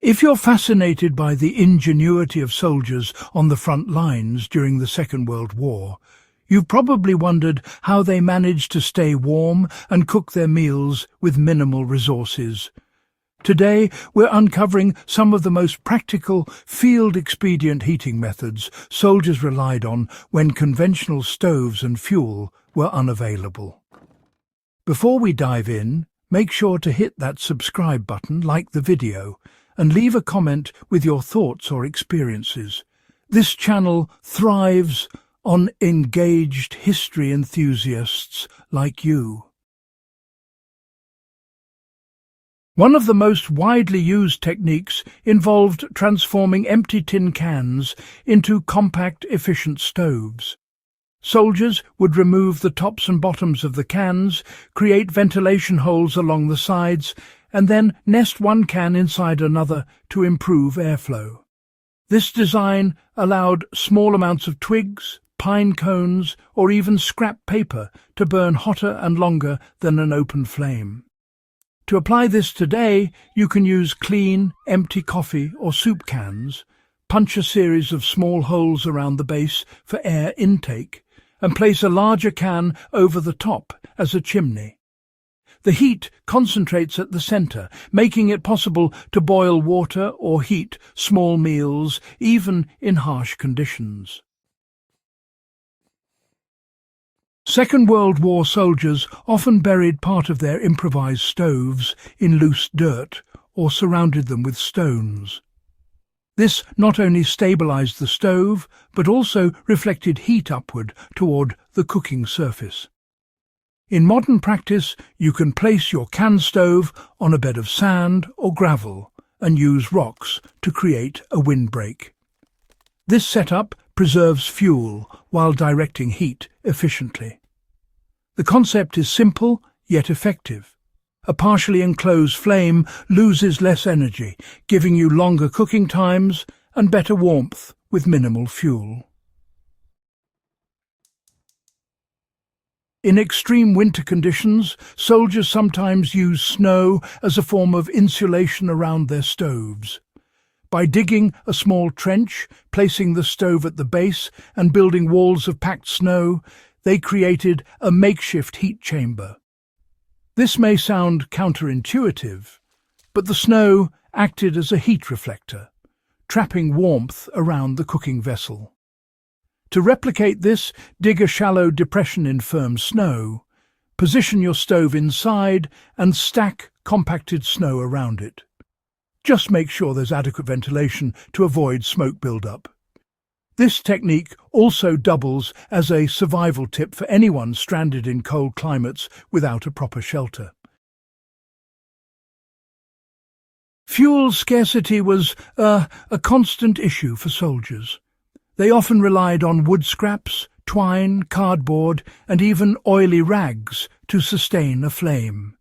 If you're fascinated by the ingenuity of soldiers on the front lines during the Second World War, you've probably wondered how they managed to stay warm and cook their meals with minimal resources. Today, we're uncovering some of the most practical field-expedient heating methods soldiers relied on when conventional stoves and fuel were unavailable. Before we dive in, make sure to hit that subscribe button, like the video, and leave a comment with your thoughts or experiences. This channel thrives on engaged history enthusiasts like you. One of the most widely used techniques involved transforming empty tin cans into compact, efficient stoves. Soldiers would remove the tops and bottoms of the cans, create ventilation holes along the sides, and then nest one can inside another to improve airflow. This design allowed small amounts of twigs, pine cones, or even scrap paper to burn hotter and longer than an open flame. To apply this today, you can use clean, empty coffee or soup cans, punch a series of small holes around the base for air intake, and place a larger can over the top as a chimney. The heat concentrates at the center, making it possible to boil water or heat small meals, even in harsh conditions. Second World War soldiers often buried part of their improvised stoves in loose dirt or surrounded them with stones. This not only stabilized the stove, but also reflected heat upward toward the cooking surface. In modern practice, you can place your can stove on a bed of sand or gravel and use rocks to create a windbreak. This setup preserves fuel while directing heat efficiently. The concept is simple yet effective. A partially enclosed flame loses less energy, giving you longer cooking times and better warmth with minimal fuel. In extreme winter conditions, soldiers sometimes use snow as a form of insulation around their stoves. By digging a small trench, placing the stove at the base, and building walls of packed snow, they created a makeshift heat chamber. This may sound counterintuitive, but the snow acted as a heat reflector, trapping warmth around the cooking vessel. To replicate this, dig a shallow depression in firm snow, position your stove inside, and stack compacted snow around it. Just make sure there's adequate ventilation to avoid smoke buildup. This technique also doubles as a survival tip for anyone stranded in cold climates without a proper shelter. Fuel scarcity was a constant issue for soldiers. They often relied on wood scraps, twine, cardboard, and even oily rags to sustain a flame.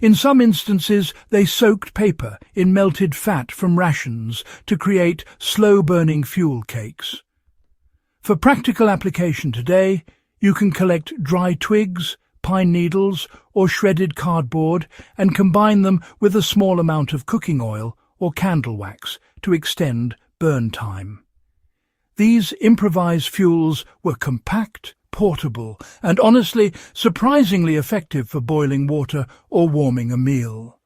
In some instances, they soaked paper in melted fat from rations to create slow-burning fuel cakes. For practical application today, you can collect dry twigs, pine needles, or shredded cardboard and combine them with a small amount of cooking oil or candle wax to extend burn time. These improvised fuels were compact, portable, and honestly surprisingly effective for boiling water or warming a meal.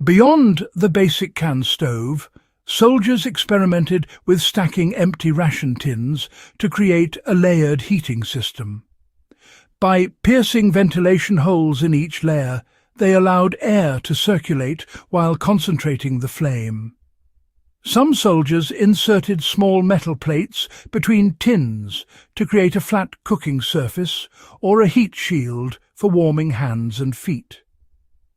Beyond the basic can stove, soldiers experimented with stacking empty ration tins to create a layered heating system. By piercing ventilation holes in each layer, they allowed air to circulate while concentrating the flame. Some soldiers inserted small metal plates between tins to create a flat cooking surface or a heat shield for warming hands and feet.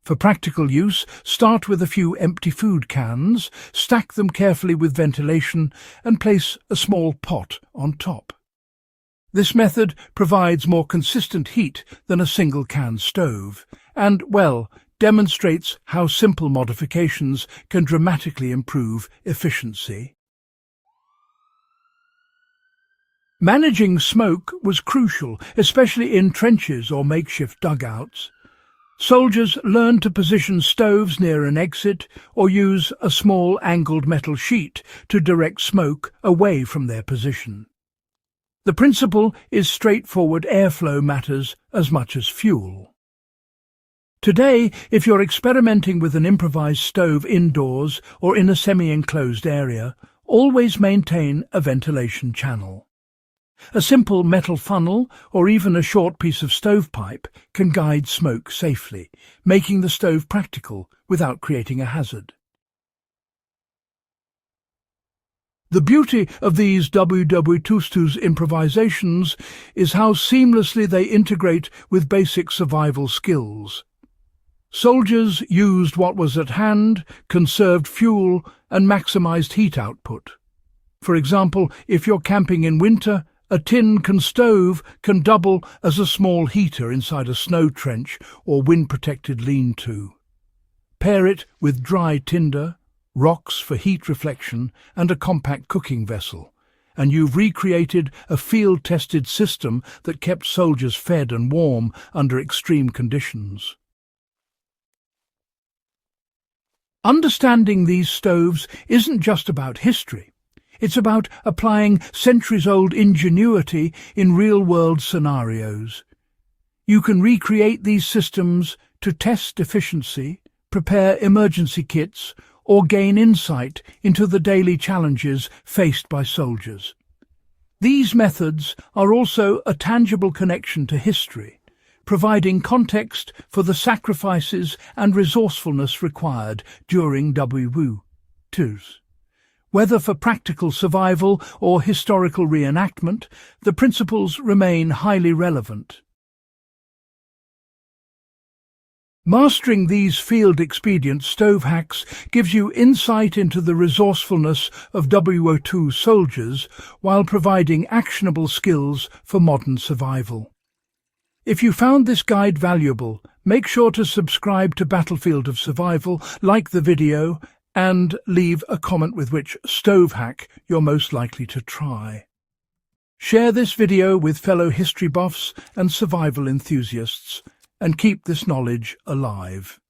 For practical use, start with a few empty food cans, stack them carefully with ventilation, and place a small pot on top. This method provides more consistent heat than a single can stove, and, well, demonstrates how simple modifications can dramatically improve efficiency. Managing smoke was crucial, especially in trenches or makeshift dugouts. Soldiers learn to position stoves near an exit or use a small angled metal sheet to direct smoke away from their position. The principle is straightforward: airflow matters as much as fuel. Today, if you're experimenting with an improvised stove indoors or in a semi-enclosed area, always maintain a ventilation channel. A simple metal funnel or even a short piece of stovepipe can guide smoke safely, making the stove practical without creating a hazard. The beauty of these WWII improvisations is how seamlessly they integrate with basic survival skills. Soldiers used what was at hand, conserved fuel, and maximized heat output. For example, if you're camping in winter, a tin stove can double as a small heater inside a snow trench or wind-protected lean-to. Pair it with dry tinder, rocks for heat reflection, and a compact cooking vessel, and you've recreated a field-tested system that kept soldiers fed and warm under extreme conditions. Understanding these stoves isn't just about history. It's about applying centuries-old ingenuity in real-world scenarios. You can recreate these systems to test efficiency, prepare emergency kits, or gain insight into the daily challenges faced by soldiers. These methods are also a tangible connection to history, providing context for the sacrifices and resourcefulness required during WWIIs. Whether for practical survival or historical reenactment, the principles remain highly relevant. Mastering these field-expedient stove hacks gives you insight into the resourcefulness of WWII soldiers while providing actionable skills for modern survival. If you found this guide valuable, make sure to subscribe to Battlefield of Survival, like the video, and leave a comment with which stove hack you're most likely to try. Share this video with fellow history buffs and survival enthusiasts, and keep this knowledge alive.